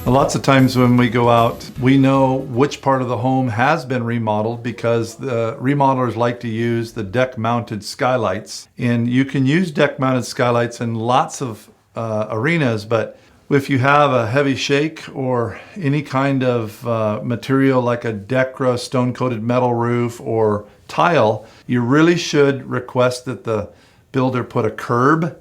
Lots of times when we go out, we know which part of the home has been remodeled because the remodelers like to use the deck-mounted skylights. And you can use deck-mounted skylights in lots of arenas, but if you have a heavy shake or any kind of material like a Decra stone-coated metal roof or tile, you really should request that the builder put a curb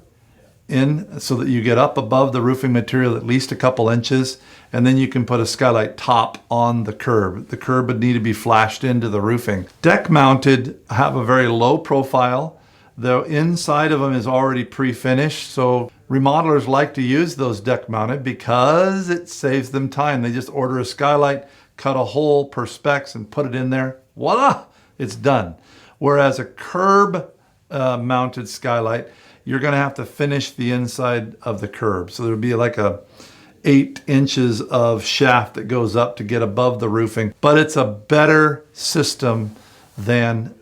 in so that you get up above the roofing material at least a couple inches, and then you can put a skylight top on the curb. The curb would need to be flashed into the roofing. Deck mounted have a very low profile. The inside of them is already pre-finished, so remodelers like to use those deck mounted because it saves them time. They just order a skylight, cut a hole per specs and put it in there. Voila, it's done. Whereas a curb mounted skylight, you're going to have to finish the inside of the curb. So there'll be like a 8 inches of shaft that goes up to get above the roofing, but it's a better system than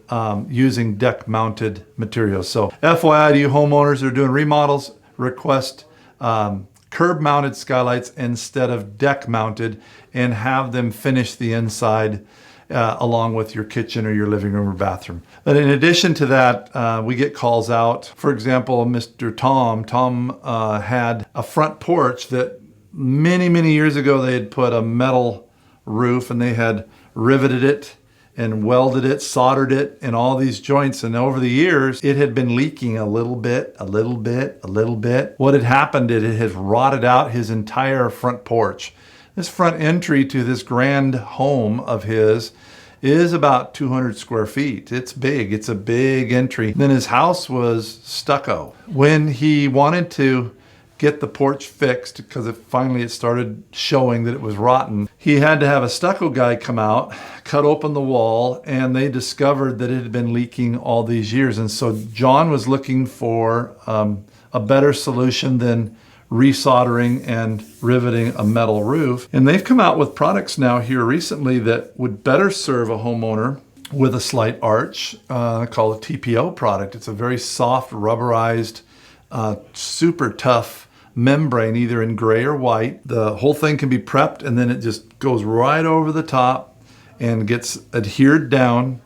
using deck mounted materials. So FYI to you homeowners that are doing remodels, request curb mounted skylights instead of deck mounted and have them finish the inside along with your kitchen or your living room or bathroom. But in addition to that, we get calls out. For example, Mr. Tom had a front porch that many years ago they had put a metal roof and they had riveted it and welded it, soldered it in all these joints. And over the years, it had been leaking a little bit. What had happened, it has rotted out his entire front porch. This front entry to this grand home of his is about 200 square feet. It's big. It's a big entry. Then his house was stucco. When he wanted to get the porch fixed, because finally it started showing that it was rotten, he had to have a stucco guy come out, cut open the wall, and they discovered that it had been leaking all these years. And so John was looking for a better solution than resoldering and riveting a metal roof. And they've come out with products now here recently that would better serve a homeowner with a slight arch, called a TPO product. It's a very soft, rubberized, super tough membrane, either in gray or white. The whole thing can be prepped and then it just goes right over the top and gets adhered down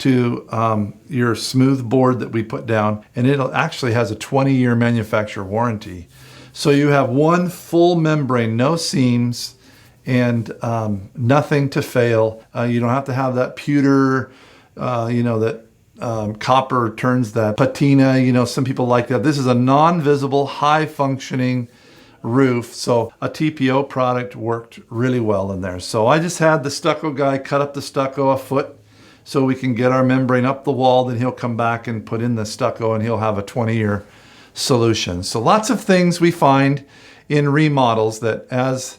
to your smooth board that we put down. And it actually has a 20-year manufacturer warranty. So you have one full membrane, no seams, and nothing to fail. You don't have to have that pewter, that copper turns that patina. Some people like that. This is a non-visible, high-functioning roof. So a TPO product worked really well in there. So I just had the stucco guy cut up the stucco a foot so we can get our membrane up the wall. Then he'll come back and put in the stucco and he'll have a 20-year solution. So lots of things we find in remodels that as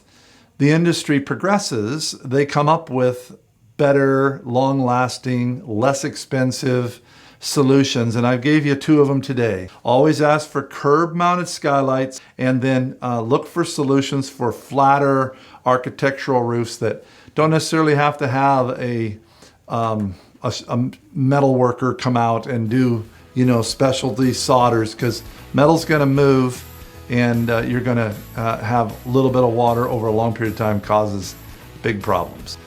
the industry progresses, they come up with better, long-lasting, less expensive solutions. And I gave you 2 of them today. Always ask for curb-mounted skylights and then look for solutions for flatter architectural roofs that don't necessarily have to have a metal worker come out and do specialty solders, because metal's going to move and you're going to have a little bit of water over a long period of time causes big problems.